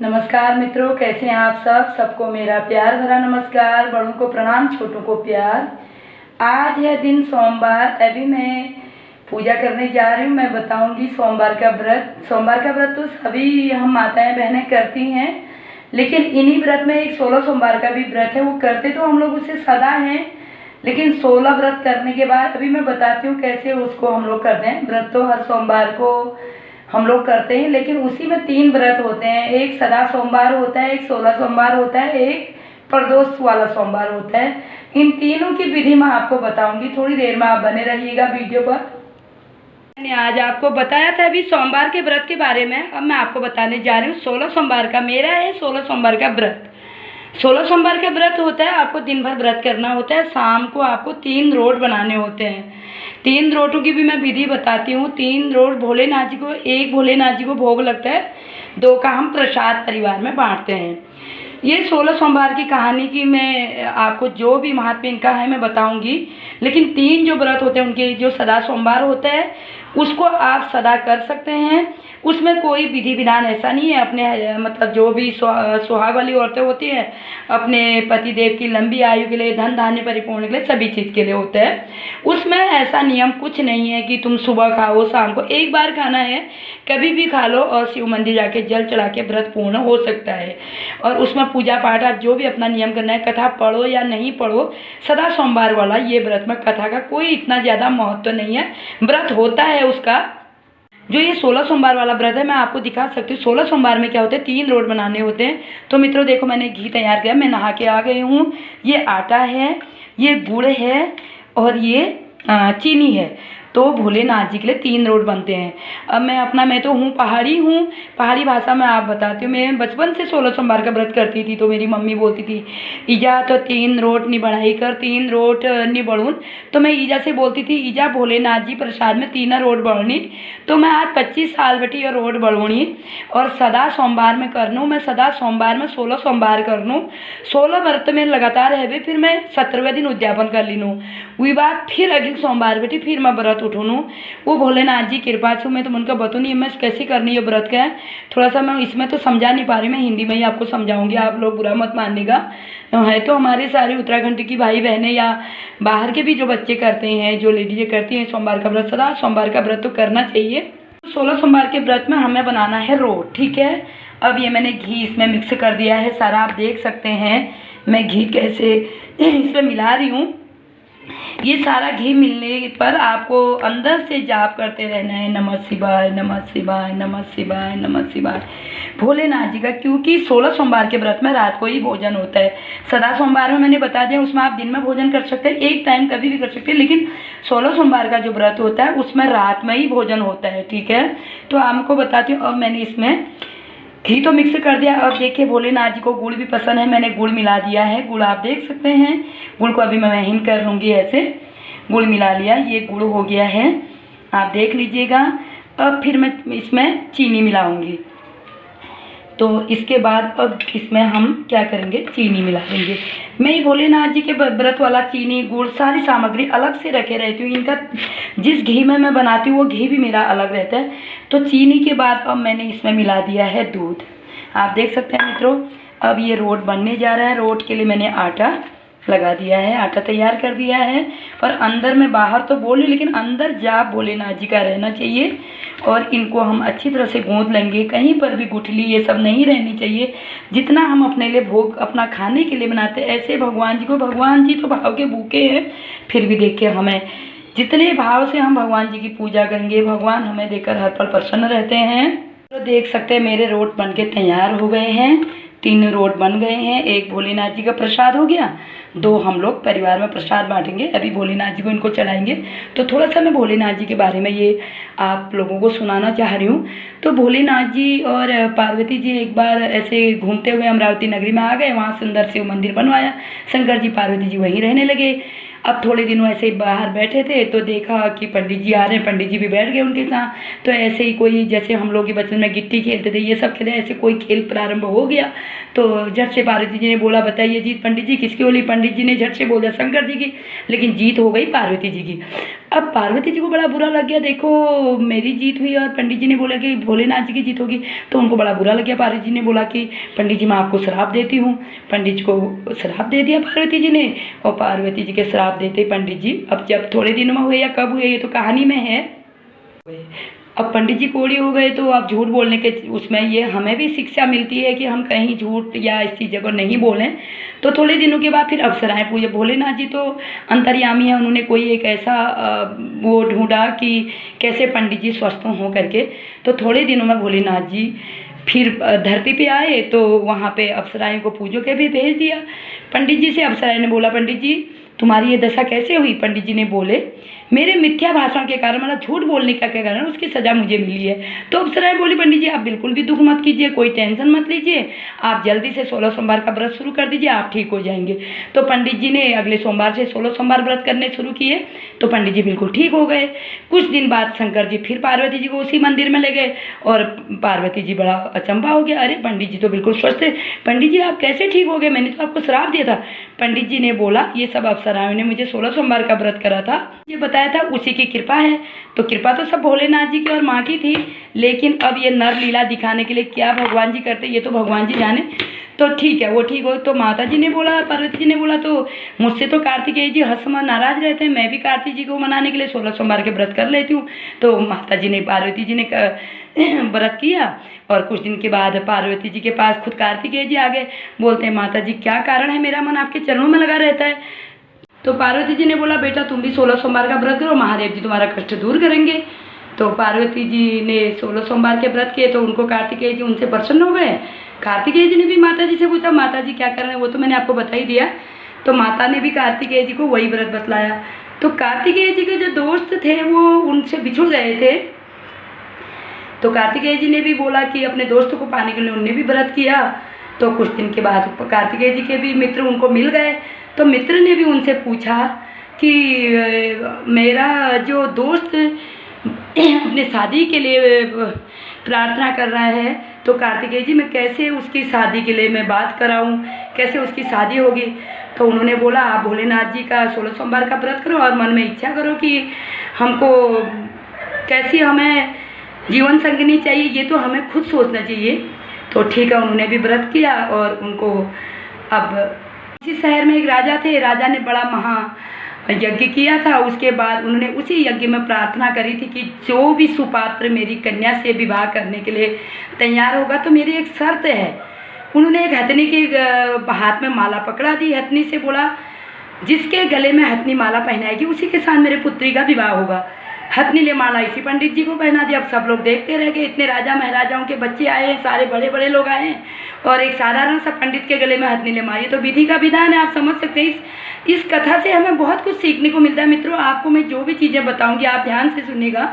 नमस्कार मित्रों, कैसे हैं आप सब। सबको मेरा प्यार भरा नमस्कार। बड़ों को प्रणाम, छोटों को प्यार। आज है दिन सोमवार। अभी मैं पूजा करने जा रही हूँ। मैं बताऊंगी सोमवार का व्रत। सोमवार का व्रत तो सभी हम माताएं बहनें करती हैं, लेकिन इन्हीं व्रत में एक 16 सोमवार का भी व्रत है। वो करते तो हम लोग उसे सदा हैं, लेकिन 16 व्रत करने के बाद अभी मैं बताती हूँ कैसे उसको हम लोग करते हैं। व्रत तो हर सोमवार को हम लोग करते हैं, लेकिन उसी में 3 व्रत होते हैं। एक सदा सोमवार होता है, एक 16 सोमवार होता है, एक प्रदोष वाला सोमवार होता है। इन तीनों की विधि मैं आपको बताऊंगी। थोड़ी देर में आप बने रहिएगा वीडियो पर। मैंने आज आपको बताया था अभी सोमवार के व्रत के बारे में। अब मैं आपको बताने जा रही हूँ 16 सोमवार का। मेरा है 16 सोमवार का व्रत। 16 सोमवार का व्रत होता है, आपको दिन भर व्रत करना होता है। शाम को आपको 3 रोट बनाने होते हैं। 3 रोटों की भी मैं विधि बताती हूँ। 3 रोट भोलेनाथ जी को, एक भोलेनाथ जी को भोग लगता है, 2 का हम प्रसाद परिवार में बांटते हैं। ये 16 सोमवार की कहानी की मैं आपको जो भी महात्म्य इनका है मैं बताऊंगी। लेकिन 3 जो व्रत होते हैं उनके, जो सदा सोमवार होता है उसको आप सदा कर सकते हैं। उसमें कोई विधि विधान ऐसा नहीं है। अपने मतलब जो भी सुहाग वाली औरतें होती हैं, अपने पति देव की लंबी आयु के लिए, धन धान्य परिपूर्ण के लिए, सभी चीज़ के लिए होता है। उसमें ऐसा नियम कुछ नहीं है कि तुम सुबह खाओ, शाम को एक बार खाना है, कभी भी खा लो और शिव मंदिर जाके जल चढ़ा के व्रत पूर्ण हो सकता है। और उसमें पूजा पाठ आप जो भी अपना नियम करना है, कथा पढ़ो या नहीं पढ़ो, सदा सोमवार वाला ये व्रत में कथा का कोई इतना ज़्यादा महत्व नहीं है। व्रत होता है उसका। जो ये 16 सोमवार वाला व्रत है मैं आपको दिखा सकती हूँ। 16 सोमवार में क्या होते हैं, 3 रोट बनाने होते हैं। तो मित्रों देखो, मैंने घी तैयार किया, मैं नहा के आ गई हूँ। ये आटा है, ये गुड़ है और ये चीनी है। तो भोलेनाथ जी के लिए 3 रोट बनते हैं। अब मैं तो पहाड़ी भाषा में आप बताती हूँ। मैं बचपन से 16 सोमवार का व्रत करती थी, तो मेरी मम्मी बोलती थी, ईजा तो 3 रोट नहीं बढ़ाई कर, 3 रोट नहीं बढ़ून। तो मैं ईजा से बोलती थी, ईजा भोलेनाथ जी प्रसाद में 3 रोट बढ़नी। तो मैं आज 25 साल बटी और रोट बढ़ूनी और सदा सोमवार में करनू। मैं सदा सोमवार में 16 सोमवार करनू। 16 व्रत में लगातार है, फिर मैं 17वें दिन उद्यापन कर लीनू। वही बात फिर अगले सोमवार बेटी फिर मैं व्रत उठूनू। वो भोलेनाथ जी कृपा छू। मैं तो उनका बतूनी मैं कैसे करनी है व्रत का है। थोड़ा सा मैं इसमें तो समझा नहीं पा रही, मैं हिंदी में ही आपको समझाऊंगी। आप लोग बुरा मत मानिएगा। है तो हमारे सारे उत्तराखंड की भाई बहनें या बाहर के भी जो बच्चे करते हैं, जो लेडीजें करती हैं सोमवार का व्रत, सदा सोमवार का व्रत तो करना चाहिए। 16 सोमवार के व्रत में हमें बनाना है रोट, ठीक है। अब ये मैंने घी इसमें मिक्स कर दिया है सारा। आप देख सकते हैं मैं घी कैसे इसमें मिला रही हूँ। ये सारा घी मिलने पर आपको अंदर से जाप करते रहना है, नमः शिवाय, नमः शिवाय, नमः शिवाय, नमः शिवाय भोलेनाथ जी का। क्योंकि 16 सोमवार के व्रत में रात को ही भोजन होता है। सदा सोमवार में मैंने बता दिया, उसमें आप दिन में भोजन कर सकते हैं, एक टाइम कभी भी कर सकते हैं। लेकिन 16 सोमवार का जो व्रत होता है उसमें रात में ही भोजन होता है, ठीक है। तो आपको बताती हूँ। अब मैंने इसमें घी तो मिक्स कर दिया। अब देखिए भोलेनाथ जी को गुड़ भी पसंद है, मैंने गुड़ मिला दिया है। गुड़ आप देख सकते हैं, गुड़ को अभी मैं हिम कर लूँगी। ऐसे गुड़ मिला लिया, ये गुड़ हो गया है, आप देख लीजिएगा। अब फिर मैं इसमें चीनी मिलाऊंगी। तो इसके बाद अब इसमें हम क्या करेंगे, चीनी मिला देंगे। मैं ये भोलेनाथ जी के व्रत वाला चीनी, गुड़, सारी सामग्री अलग से रखे रहती हूँ। इनका जिस घी में मैं बनाती हूँ वो घी भी मेरा अलग रहता है। तो चीनी के बाद अब मैंने इसमें मिला दिया है दूध। आप देख सकते हैं मित्रों, अब ये रोट बनने जा रहा है। रोट के लिए मैंने आटा लगा दिया है, आटा तैयार कर दिया है। और अंदर में, बाहर तो बोली लेकिन अंदर जाप भोलेनाथ जी का रहना चाहिए। और इनको हम अच्छी तरह से गूंथ लेंगे। कहीं पर भी गुठली ये सब नहीं रहनी चाहिए। जितना हम अपने लिए भोग अपना खाने के लिए बनाते हैं, ऐसे भगवान जी को, भगवान जी तो भाव के भूखे हैं, फिर भी देखिए हमें जितने भाव से हम भगवान जी की पूजा करेंगे, भगवान हमें देकर हर पल प्रसन्न रहते हैं। तो देख सकते हैं मेरे रोट बन के तैयार हो गए हैं। 3 रोट बन गए हैं। एक भोलेनाथ जी का प्रसाद हो गया, 2 हम लोग परिवार में प्रसाद बांटेंगे। अभी भोलेनाथ जी को इनको चढ़ाएंगे। तो थोड़ा सा मैं भोलेनाथ जी के बारे में ये आप लोगों को सुनाना चाह रही हूँ। तो भोलेनाथ जी और पार्वती जी एक बार ऐसे घूमते हुए अमरावती नगरी में आ गए। वहाँ सुंदर शिव मंदिर बनवाया। शंकर जी पार्वती जी वहीं रहने लगे। अब थोड़े दिनों ऐसे ही बाहर बैठे थे तो देखा कि पंडित जी आ रहे हैं। पंडित जी भी बैठ गए उनके साथ। तो ऐसे ही कोई, जैसे हम लोग के बचपन में गिट्टी खेलते थे, ये सब खेलते, ऐसे कोई खेल प्रारंभ हो गया। तो झट से पार्वती जी ने बोला, बताइए जीत पंडित जी किसकी होली। पंडित जी ने झट से बोला शंकर जी की, लेकिन जीत हो गई पार्वती जी की। अब पार्वती जी को बड़ा बुरा लग गया, देखो मेरी जीत हुई और पंडित जी ने बोला कि भोलेनाथ जी की जीत होगी, तो उनको बड़ा बुरा लग गया। पार्वती जी ने बोला कि पंडित जी मैं आपको श्राप देती हूँ। पंडित जी को श्राप दे दिया पार्वती जी ने, और पार्वती जी के श्राप देते पंडित जी अब जब थोड़े दिनों में हुए या कब हुए ये तो कहानी में है। अब पंडित जी कोड़ी हो गए, तो अब झूठ बोलने के उसमें ये हमें भी शिक्षा मिलती है कि हम कहीं झूठ या इस चीज़ को नहीं बोलें। तो थोड़े दिनों के बाद फिर अप्सराएं पूजे, भोलेनाथ जी तो अंतर्यामी है, उन्होंने कोई एक ऐसा वो ढूंढा कि कैसे पंडित जी स्वस्थ हो करके। तो थोड़े दिनों में भोलेनाथ जी फिर धरती पे आए, तो वहाँ पे अप्सराएं को पूजो के भी भेज दिया। पंडित जी से अप्सराएं ने बोला पंडित जी तुम्हारी ये दशा कैसे हुई? पंडित जी ने बोले मेरे मिथ्या भाषण के कारण, मतलब झूठ बोलने का के कारण उसकी सज़ा मुझे मिली है। तो अप्सराएं बोली पंडित जी आप बिल्कुल भी दुख मत कीजिए, कोई टेंशन मत लीजिए, आप जल्दी से 16 सोमवार का व्रत शुरू कर दीजिए, आप ठीक हो जाएंगे। तो पंडित जी ने अगले सोमवार से 16 सोमवार व्रत करने शुरू किए, तो पंडित जी बिल्कुल ठीक हो गए। कुछ दिन बाद शंकर जी फिर पार्वती जी को उसी मंदिर में ले गए, और पार्वती जी बड़ा अचंभा हो गया, अरे पंडित जी तो बिल्कुल स्वस्थ है, पंडित जी आप कैसे ठीक हो गए, मैंने तो आपको श्राप दिया था। पंडित जी ने बोला ये सब अप्सराओं ने मुझे 16 सोमवार का व्रत करा था, ये बताया था, उसी की कृपा है। तो कृपा तो सब भोलेनाथ जी की और माँ की थी, लेकिन अब ये नर लीला दिखाने के लिए क्या भगवान जी करते ये तो भगवान जी जाने। तो ठीक है वो ठीक हो। तो माता जी ने बोला, पार्वती जी ने बोला तो मुझसे तो कार्तिकेय जी हंसमा नाराज रहते हैं, मैं भी कार्तिक जी को मनाने के लिए 16 सोमवार के व्रत कर लेती हूँ। तो माता जी ने पार्वती जी ने व्रत किया, और कुछ दिन के बाद पार्वती जी के पास खुद कार्तिकेय जी आ गए, बोलते हैं माता जी क्या कारण है मेरा मन आपके चरणों में लगा रहता है। तो पार्वती जी ने बोला बेटा तुम भी 16 सोमवार का व्रत करो, महादेव जी तुम्हारा कष्ट दूर करेंगे। तो पार्वती जी ने 16 सोमवार के व्रत किए, तो उनको कार्तिकेय जी उनसे प्रसन्न हो गए। कार्तिकेय जी ने भी माता जी से पूछा माता जी क्या करना है, वो तो मैंने आपको बता ही दिया। तो माता ने भी कार्तिकेय जी को वही व्रत बतलाया। तो कार्तिकेय जी के जो दोस्त थे वो उनसे बिछुड़ गए थे, तो कार्तिकेय जी ने भी बोला कि अपने दोस्त को पाने के लिए उनने भी व्रत किया। तो कुछ दिन के बाद कार्तिकेय जी के भी मित्र उनको मिल गए, तो मित्र ने भी उनसे पूछा कि मेरा जो दोस्त अपने शादी के लिए प्रार्थना कर रहा है, तो कार्तिकेय जी मैं कैसे उसकी शादी के लिए मैं बात कराऊं, कैसे उसकी शादी होगी। तो उन्होंने बोला आप भोलेनाथ जी का 16 सोमवार का व्रत करो और मन में इच्छा करो कि हमको कैसी हमें जीवन संगिनी चाहिए, ये तो हमें खुद सोचना चाहिए। तो ठीक है उन्होंने भी व्रत किया, और उनको अब इसी शहर में एक राजा थे, राजा ने बड़ा महा यज्ञ किया था। उसके बाद उन्होंने उसी यज्ञ में प्रार्थना करी थी कि जो भी सुपात्र मेरी कन्या से विवाह करने के लिए तैयार होगा तो मेरी एक शर्त है। उन्होंने एक हथनी के हाथ में माला पकड़ा दी, हथनी से बोला जिसके गले में हथनी माला पहनाएगी उसी के साथ मेरे पुत्री का विवाह होगा। हथनी ले माला इसी पंडित जी को पहना दिया। अब सब लोग देखते रह गए, इतने राजा महाराजाओं के बच्चे आए हैं, सारे बड़े बड़े लोग आए हैं, और एक साधारण सा पंडित के गले में हथनी ले माला, ये तो विधि का विधान है, आप समझ सकते हैं। इस कथा से हमें बहुत कुछ सीखने को मिलता है। मित्रों आपको मैं जो भी चीज़ें बताऊंगी आप ध्यान से सुनिएगा।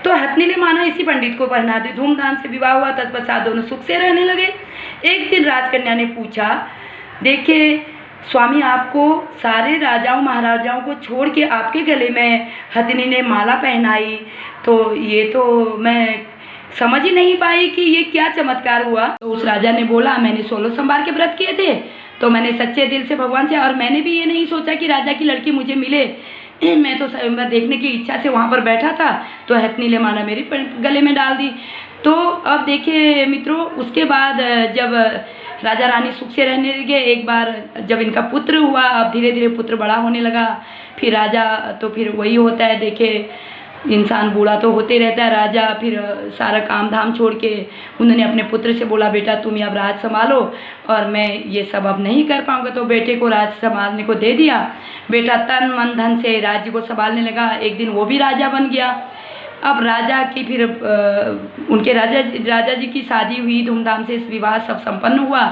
तो हथनी ले माला इसी पंडित को पहना दी, धूमधाम से विवाह हुआ, तत्पश्चात दोनों सुख से रहने लगे। एक दिन राजकन्या ने पूछा देखिए स्वामी आपको सारे राजाओं महाराजाओं को छोड़ के आपके गले में हथनी ने माला पहनाई, तो ये तो मैं समझ ही नहीं पाई कि ये क्या चमत्कार हुआ। तो उस राजा ने बोला मैंने 16 सोमवार के व्रत किए थे, तो मैंने सच्चे दिल से भगवान से, और मैंने भी ये नहीं सोचा कि राजा की लड़की मुझे मिले, मैं तो मैं देखने की इच्छा से वहाँ पर बैठा था, तो हथनी ले माला मेरे गले में डाल दी। तो अब देखिए मित्रों उसके बाद जब राजा रानी सुख से रहने लगे, एक बार जब इनका पुत्र हुआ, अब धीरे धीरे पुत्र बड़ा होने लगा, फिर राजा तो फिर वही होता है, देखिए इंसान बूढ़ा तो होते रहता है। राजा फिर सारा काम धाम छोड़ के उन्होंने अपने पुत्र से बोला बेटा तुम अब राज संभालो और मैं ये सब अब नहीं कर पाऊंगा, तो बेटे को राज संभालने को दे दिया। बेटा तन मन धन से राज्य को संभालने लगा, एक दिन वो भी राजा बन गया। अब राजा की फिर उनके राजा जी की शादी हुई, धूमधाम से इस विवाह सब संपन्न हुआ,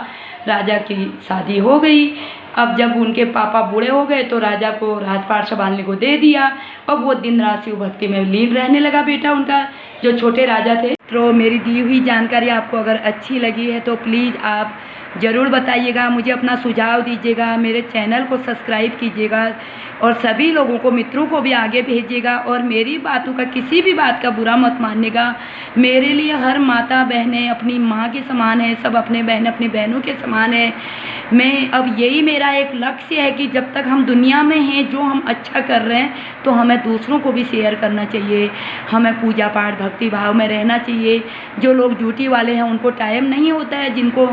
राजा की शादी हो गई। अब जब उनके पापा बूढ़े हो गए तो राजा को राजपाट संभालने को दे दिया, अब वो दिन रात शिव भक्ति में लीन रहने लगा बेटा उनका, जो छोटे राजा थे। तो मेरी दी हुई जानकारी आपको अगर अच्छी लगी है तो प्लीज़ आप ज़रूर बताइएगा, मुझे अपना सुझाव दीजिएगा, मेरे चैनल को सब्सक्राइब कीजिएगा और सभी लोगों को मित्रों को भी आगे भेजिएगा। और मेरी बातों का किसी भी बात का बुरा मत मानिएगा। मेरे लिए हर माता बहनें अपनी माँ के समान है, सब अपने बहन अपनी बहनों के समान समान है। मैं अब यही मेरा एक लक्ष्य है कि जब तक हम दुनिया में हैं, जो हम अच्छा कर रहे हैं तो हमें दूसरों को भी शेयर करना चाहिए। हमें पूजा पाठ भक्ति भाव में रहना चाहिए। जो लोग ड्यूटी वाले हैं उनको टाइम नहीं होता है, जिनको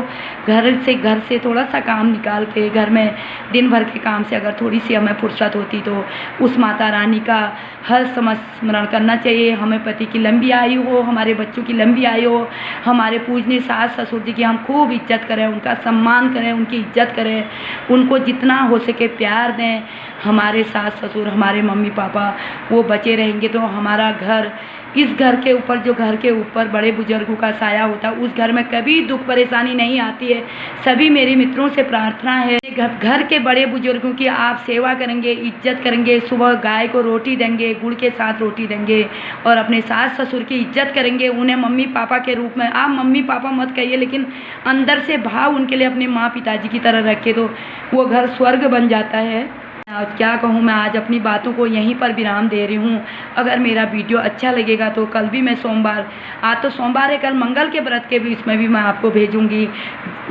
घर से थोड़ा सा काम निकाल के घर में दिन भर के काम से अगर थोड़ी सी हमें फुर्सत होती तो उस माता रानी का हर समय स्मरण करना चाहिए। हमें पति की लंबी आयु हो, हमारे बच्चों की लंबी आयु हो, हमारे पूजनीय सास ससुर जी की हम खूब इज्जत करें, उनका सम्मान करें, उनकी इज्जत करें, उनको जितना हो सके प्यार दें। हमारे सास ससुर, हमारे मम्मी पापा वो बचे रहेंगे तो हमारा घर, इस घर के ऊपर, जो घर के ऊपर बड़े बुजुर्गों का साया होता है, उस घर में कभी दुख परेशानी नहीं आती है। सभी मेरी मित्रों से प्रार्थना है, घर के बड़े बुजुर्गों की आप सेवा करेंगे, इज्जत करेंगे, सुबह गाय को रोटी देंगे, गुड़ के साथ रोटी देंगे और अपने सास ससुर की इज्जत करेंगे, उन्हें मम्मी पापा के रूप में, आप मम्मी पापा मत कहिए लेकिन अंदर से भाव उनके लिए अपने माँ पिताजी की तरह रखे तो वो घर स्वर्ग बन जाता है। और क्या कहूँ, मैं आज अपनी बातों को यहीं पर विराम दे रही हूँ। अगर मेरा वीडियो अच्छा लगेगा तो कल भी मैं सोमवार, आज तो सोमवार है, कल मंगल के व्रत के भी इसमें भी मैं आपको भेजूँगी।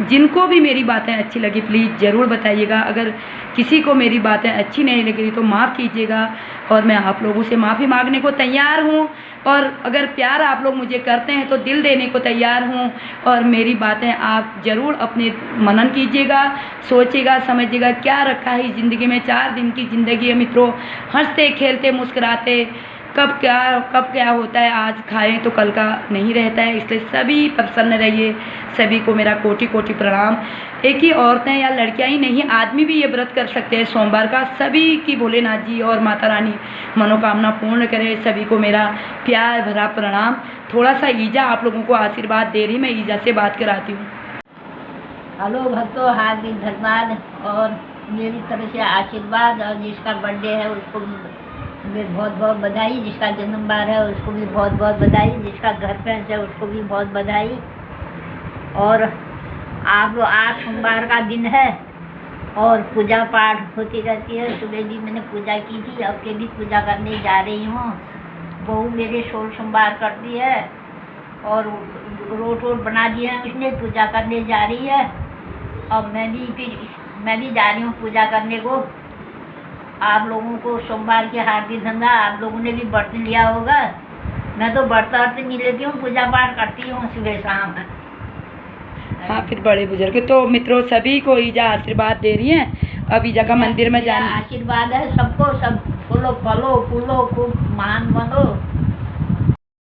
जिनको भी मेरी बातें अच्छी लगी प्लीज़ ज़रूर बताइएगा। अगर किसी को मेरी बातें अच्छी नहीं लगी तो माफ़ कीजिएगा और मैं आप लोगों से माफ़ी मांगने को तैयार हूँ। और अगर प्यार आप लोग मुझे करते हैं तो दिल देने को तैयार हूँ। और मेरी बातें आप ज़रूर अपने मनन कीजिएगा, सोचिएगा, समझिएगा। क्या रखा है इस ज़िंदगी में, 4 दिन की ज़िंदगी है मित्रों, हंसते खेलते मुस्कुराते, कब क्या होता है, आज खाएं तो कल का नहीं रहता है। इसलिए सभी प्रसन्न रहिए। सभी को मेरा कोटि कोटि प्रणाम। एक ही औरतें या लड़कियां ही नहीं, आदमी भी ये व्रत कर सकते हैं सोमवार का। सभी की भोलेनाथ जी और माता रानी मनोकामना पूर्ण करे। सभी को मेरा प्यार भरा प्रणाम। थोड़ा सा ईजा आप लोगों को आशीर्वाद दे रही, मैं ईजा से बात कराती हूँ। हेलो भक्तों, हार्दिक धन्यवाद और मेरी तरफ से आशीर्वाद। और जिसका बर्थडे है उसको भी बहुत बहुत बधाई, जिसका जन्मवार है उसको भी बहुत बहुत बधाई, जिसका घर पैंस है उसको भी बहुत बधाई। और आप लोग, आज सोमवार का दिन है और पूजा पाठ होती रहती है। सुबह भी मैंने पूजा की थी, अब के भी पूजा करने जा रही हूँ। बहू मेरे 16 सोमवार करती है और रोट बना दिया है उसने, पूजा करने जा रही है। अब मैं भी जा रही हूँ पूजा करने को। आप लोगों को सोमवार की हार्दिक धन्यवाद। आप लोगों ने भी व्रत लिया होगा। मैं तो व्रत नहीं लेती हूँ, पूजा पाठ करती हूँ सुबह शाम। हाँ, फिर बड़े बुजुर्ग तो मित्रों सभी को ईजा आशीर्वाद दे रही हैं। अब ईजा का मंदिर में जाना आशीर्वाद है सबको, सब फूलो फलो फूलो खूब महान बनो।